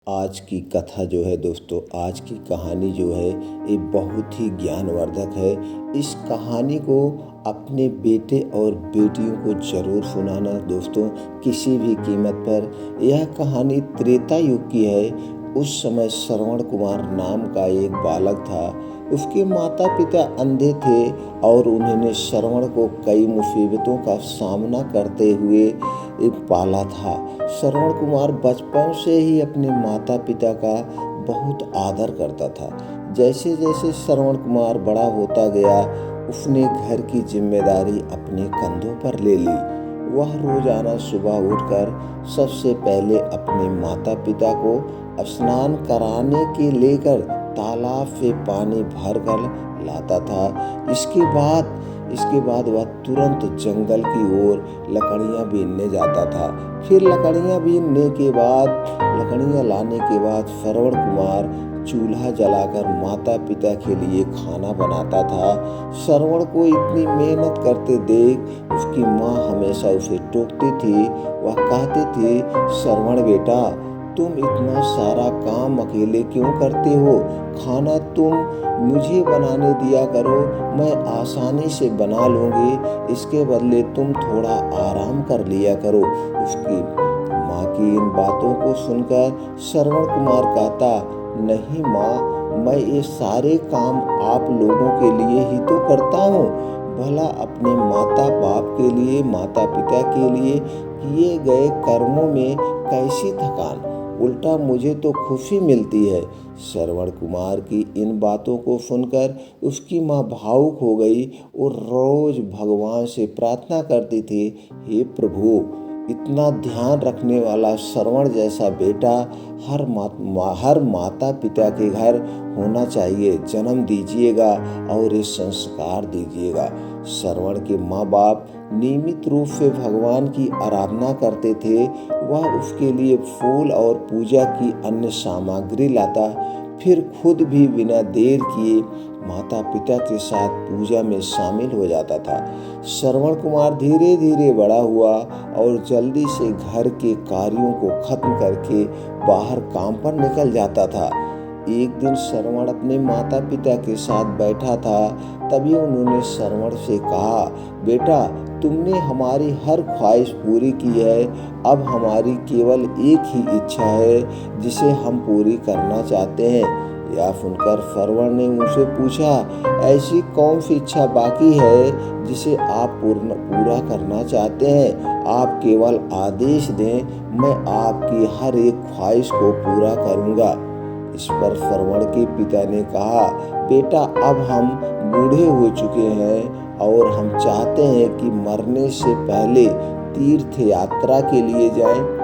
आज की कथा जो है दोस्तों, आज की कहानी जो है ये बहुत ही ज्ञानवर्धक है। इस कहानी को अपने बेटे और बेटियों को ज़रूर सुनाना दोस्तों, किसी भी कीमत पर। यह कहानी त्रेता युग की है। उस समय श्रवण कुमार नाम का एक बालक था। उसके माता पिता अंधे थे और उन्होंने श्रवण को कई मुसीबतों का सामना करते हुए पाला था। श्रवण कुमार बचपन से ही अपने माता पिता का बहुत आदर करता था। जैसे जैसे श्रवण कुमार बड़ा होता गया, उसने घर की जिम्मेदारी अपने कंधों पर ले ली। वह रोजाना सुबह उठकर सबसे पहले अपने माता पिता को स्नान कराने के लेकर तालाब से पानी भरकर लाता था। इसके बाद वह तुरंत जंगल की ओर लकड़ियां बीनने जाता था। फिर लकड़ियां लाने के बाद श्रवण कुमार चूल्हा जलाकर माता पिता के लिए खाना बनाता था। श्रवण को इतनी मेहनत करते देख उसकी माँ हमेशा उसे टोकती थी। वह कहती थी, श्रवण बेटा, तुम इतना सारा काम अकेले क्यों करते हो? खाना तुम मुझे बनाने दिया करो, मैं आसानी से बना लूंगी। इसके बदले तुम थोड़ा आराम कर लिया करो। उसकी माँ की इन बातों को सुनकर श्रवण कुमार कहता, नहीं माँ, मैं ये सारे काम आप लोगों के लिए ही तो करता हूँ। भला अपने माता बाप के लिए, माता पिता के लिए किए गए कर्मों में कैसी थकान, उल्टा मुझे तो खुशी मिलती है। श्रवण कुमार की इन बातों को सुनकर उसकी माँ भावुक हो गई और रोज भगवान से प्रार्थना करती थी, हे प्रभु, इतना ध्यान रखने वाला श्रवण जैसा बेटा हर माता पिता के घर होना चाहिए। जन्म दीजिएगा और ये संस्कार दीजिएगा। श्रवण के माँ बाप नियमित रूप से भगवान की आराधना करते थे। वह उसके लिए फूल और पूजा की अन्य सामग्री लाता, फिर खुद भी बिना देर किए माता पिता के साथ पूजा में शामिल हो जाता था। श्रवण कुमार धीरे धीरे बड़ा हुआ और जल्दी से घर के कार्यों को खत्म करके बाहर काम पर निकल जाता था। एक दिन श्रवण अपने माता पिता के साथ बैठा था। तभी उन्होंने श्रवण से कहा, बेटा, तुमने हमारी हर ख्वाहिश पूरी की है। अब हमारी केवल एक ही इच्छा है जिसे हम पूरी करना चाहते हैं। यह सुनकर श्रवण ने उनसे पूछा, ऐसी कौन सी इच्छा बाकी है जिसे आप पूरा करना चाहते हैं? आप केवल आदेश दें, मैं आपकी हर एक ख्वाहिश को पूरा करूँगा। इस पर श्रवण के पिता ने कहा, बेटा, अब हम बूढ़े हो चुके हैं और हम चाहते हैं कि मरने से पहले तीर्थ यात्रा के लिए जाएं।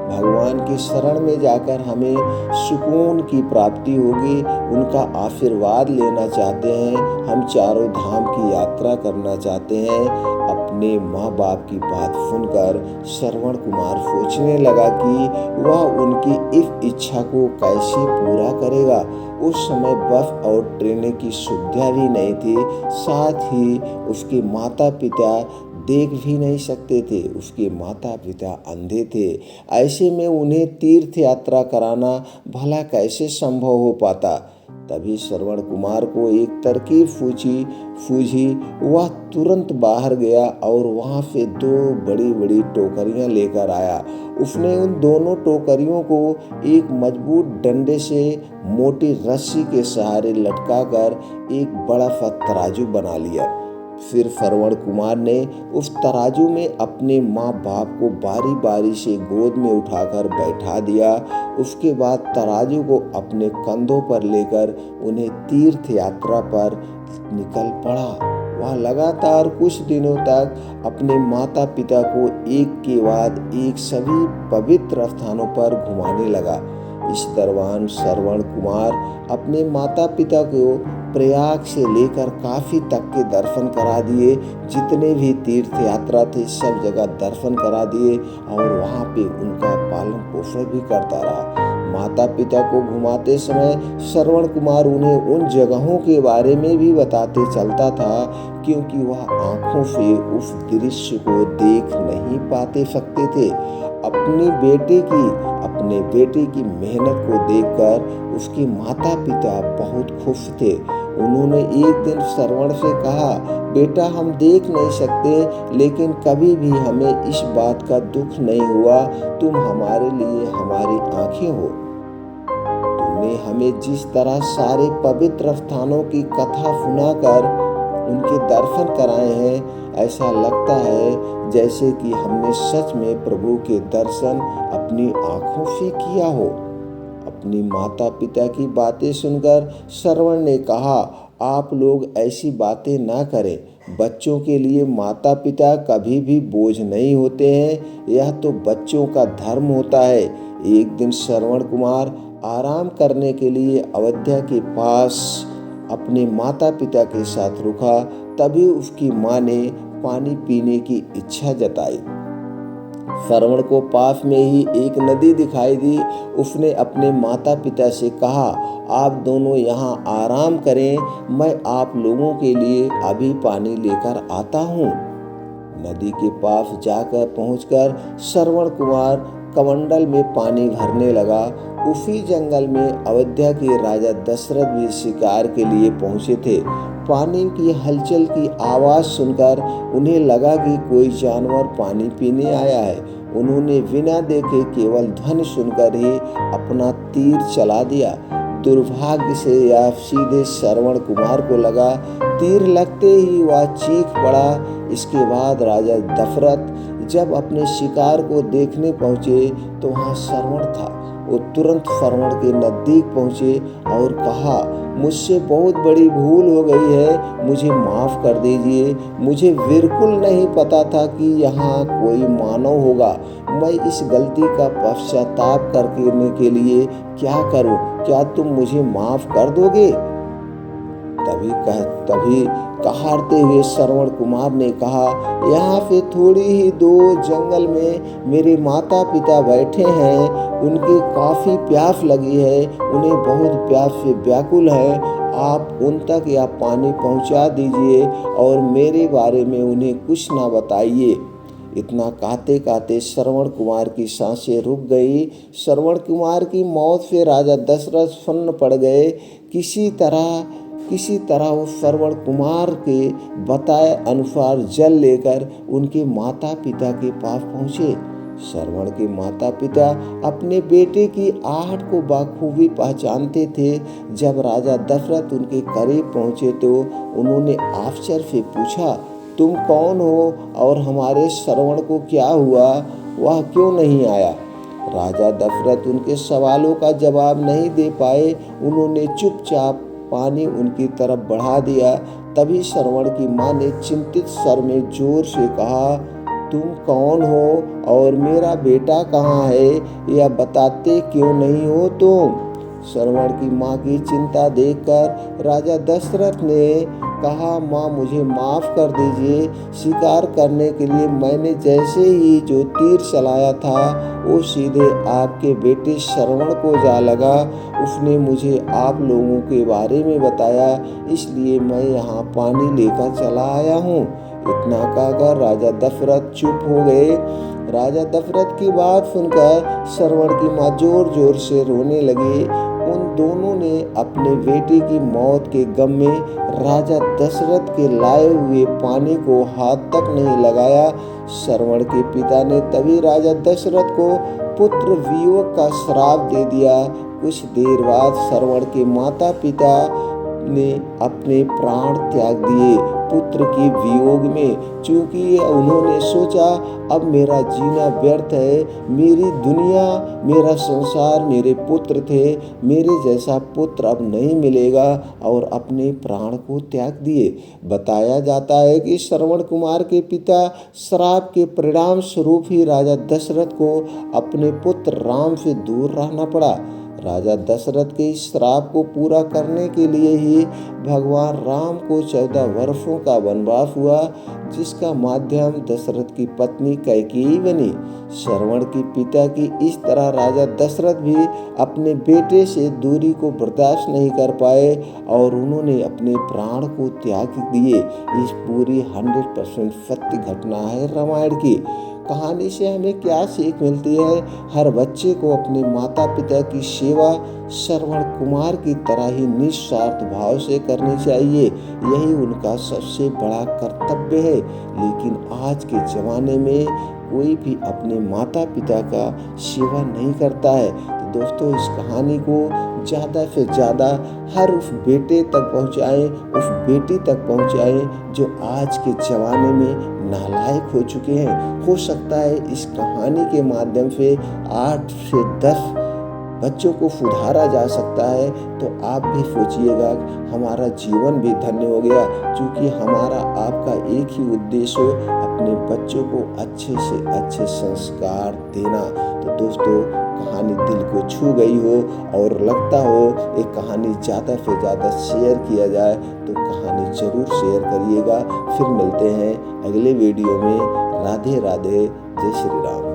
भगवान की शरण में जाकर हमें सुकून की प्राप्ति होगी। उनका आशीर्वाद लेना चाहते हैं। हम चारों धाम की यात्रा करना चाहते हैं। अपने माँ बाप की बात सुनकर श्रवण कुमार सोचने लगा कि वह उनकी इस इच्छा को कैसे पूरा करेगा। उस समय बस और ट्रेनें की सुविधा भी नहीं थी। साथ ही उसके माता पिता देख भी नहीं सकते थे। उसके माता पिता अंधे थे। ऐसे में उन्हें तीर्थ यात्रा कराना भला कैसे संभव हो पाता। तभी श्रवण कुमार को एक तरकीब सूझी। वह तुरंत बाहर गया और वहां से 2 बड़ी बड़ी टोकरियां लेकर आया। उसने उन दोनों टोकरियों को एक मजबूत डंडे से मोटी रस्सी के सहारे लटकाकर एक बड़ा सा तराजू बना लिया। फिर श्रवण कुमार ने उस तराजू में अपने माँ बाप को बारी बारी से गोद में उठाकर बैठा दिया। उसके बाद तराजू को अपने कंधों पर लेकर उन्हें तीर्थ यात्रा पर निकल पड़ा। वह लगातार कुछ दिनों तक अपने माता पिता को एक के बाद एक सभी पवित्र स्थानों पर घुमाने लगा। इस दौरान श्रवण कुमार अपने माता पिता को प्रयाग से लेकर काशी तक के दर्शन करा दिए। जितने भी तीर्थ यात्रा थे सब जगह दर्शन करा दिए और वहाँ पे उनका पालन पोषण भी करता रहा। माता पिता को घुमाते समय श्रवण कुमार उन्हें उन जगहों के बारे में भी बताते चलता था, क्योंकि वह आंखों से उस दृश्य को देख नहीं पाते सकते थे। अपने बेटे की मेहनत को देखकर उसके माता पिता बहुत खुश थे। उन्होंने एक दिन श्रवण से कहा, बेटा हम देख नहीं सकते, लेकिन कभी भी हमें इस बात का दुख नहीं हुआ। तुम हमारे लिए हमारी आंखें हो। तुमने हमें जिस तरह सारे पवित्र स्थानों की कथा सुनाकर उनके दर्शन कराए हैं, ऐसा लगता है जैसे कि हमने सच में प्रभु के दर्शन अपनी आंखों से किया हो। अपनी माता पिता की बातें सुनकर श्रवण ने कहा, आप लोग ऐसी बातें ना करें। बच्चों के लिए माता पिता कभी भी बोझ नहीं होते हैं, यह तो बच्चों का धर्म होता है। एक दिन श्रवण कुमार आराम करने के लिए अयोध्या के पास अपने माता पिता के साथ रुका। तभी उसकी माँ ने पानी पीने की इच्छा जताई। श्रवण को पास में ही एक नदी दिखाई दी। उसने अपने माता पिता से कहा, आप दोनों यहाँ आराम करें, मैं आप लोगों के लिए अभी पानी लेकर आता हूँ। नदी के पास जाकर पहुंचकर श्रवण कुमार कमंडल में पानी भरने लगा। उसी जंगल में अयोध्या के राजा दशरथ भी शिकार के लिए पहुंचे थे। पानी की हलचल की आवाज सुनकर उन्हें लगा कि कोई जानवर पानी पीने आया है। उन्होंने बिना देखे केवल ध्वनि सुनकर ही अपना तीर चला दिया। दुर्भाग्य से यह सीधे श्रवण कुमार को लगा। तीर लगते ही वह चीख पड़ा। इसके बाद राजा दशरथ जब अपने शिकार को देखने पहुंचे तो वहां श्रवण था। वो तुरंत श्रवण के नजदीक पहुंचे और कहा, मुझसे बहुत बड़ी भूल हो गई है, मुझे माफ कर दीजिए। मुझे बिल्कुल नहीं पता था कि यहाँ कोई मानव होगा। मैं इस गलती का पश्चाताप करने के लिए क्या करूं? क्या तुम मुझे माफ कर दोगे? तभी कहारते हुए श्रवण कुमार ने कहा, यहाँ से थोड़ी ही दूर जंगल में मेरे माता पिता बैठे हैं। उनकी काफी प्यास लगी है, उन्हें बहुत प्यास से व्याकुल है। आप उन तक यह पानी पहुंचा दीजिए और मेरे बारे में उन्हें कुछ ना बताइए। इतना कहते कहते श्रवण कुमार की सांसें रुक गई। श्रवण कुमार की मौत से राजा दशरथ सुन्न पड़ गए। किसी तरह वो श्रवण कुमार के बताए अनुसार जल लेकर उनके माता पिता के पास पहुंचे। श्रवण के माता पिता अपने बेटे की आहट को बखूबी पहचानते थे। जब राजा दशरथ उनके करीब पहुंचे तो उन्होंने आश्चर्य से पूछा, तुम कौन हो और हमारे श्रवण को क्या हुआ? वह क्यों नहीं आया? राजा दशरथ उनके सवालों का जवाब नहीं दे पाए। उन्होंने चुपचाप पानी उनकी तरफ बढ़ा दिया। तभी श्रवण की माँ ने चिंतित स्वर में जोर से कहा, तुम कौन हो और मेरा बेटा कहाँ है? यह बताते क्यों नहीं हो तुम? श्रवण की माँ की चिंता देखकर राजा दशरथ ने कहा, माँ मुझे माफ कर दीजिए। शिकार करने के लिए मैंने जैसे ही जो तीर चलाया था वो सीधे आपके बेटे श्रवण को जा लगा। उसने मुझे आप लोगों के बारे में बताया, इसलिए मैं यहाँ पानी लेकर चला आया हूँ। इतना कहकर राजा दशरथ चुप हो गए। राजा दशरथ की बात सुनकर श्रवण की माँ जोर जोर से रोने लगी। उन दोनों ने अपने बेटे की मौत के गम में राजा दशरथ के लाए हुए पानी को हाथ तक नहीं लगाया। श्रवण के पिता ने तभी राजा दशरथ को पुत्र वियोग का श्राप दे दिया। कुछ देर बाद श्रवण के माता पिता ने अपने प्राण त्याग दिए पुत्र के वियोग में, क्योंकि उन्होंने सोचा अब मेरा जीना व्यर्थ है। मेरी दुनिया, मेरा संसार मेरे पुत्र थे, मेरे जैसा पुत्र अब नहीं मिलेगा, और अपने प्राण को त्याग दिए। बताया जाता है कि श्रवण कुमार के पिता श्राप के परिणाम स्वरूप ही राजा दशरथ को अपने पुत्र राम से दूर रहना पड़ा। राजा दशरथ के इस श्राप को पूरा करने के लिए ही भगवान राम को 14 वर्षों का वनवास हुआ, जिसका माध्यम दशरथ की पत्नी कैकेयी बनी। श्रवण के पिता की इस तरह राजा दशरथ भी अपने बेटे से दूरी को बर्दाश्त नहीं कर पाए और उन्होंने अपने प्राण को त्याग दिए। इस पूरी 100% सत्य घटना है रामायण की। कहानी से हमें क्या सीख मिलती है? हर बच्चे को अपने माता पिता की सेवा श्रवण कुमार की तरह ही निस्वार्थ भाव से करनी चाहिए। यही उनका सबसे बड़ा कर्तव्य है। लेकिन आज के ज़माने में कोई भी अपने माता पिता का सेवा नहीं करता है। तो दोस्तों, इस कहानी को ज़्यादा से ज़्यादा हर उस बेटे तक पहुँचाएँ, उस बेटी तक पहुँचाएँ जो आज के ज़माने में नालायक हो चुके हैं। हो सकता है इस कहानी के माध्यम से 8 से 10 बच्चों को सुधारा जा सकता है। तो आप भी सोचिएगा, हमारा जीवन भी धन्य हो गया, क्योंकि हमारा आपका एक ही उद्देश्य हो, अपने बच्चों को अच्छे से अच्छे संस्कार देना। तो दोस्तों, कहानी दिल को छू गई हो और लगता हो ये कहानी ज़्यादा से ज़्यादा शेयर किया जाए, तो कहानी ज़रूर शेयर करिएगा। फिर मिलते हैं अगले वीडियो में। राधे राधे, जय श्री राम।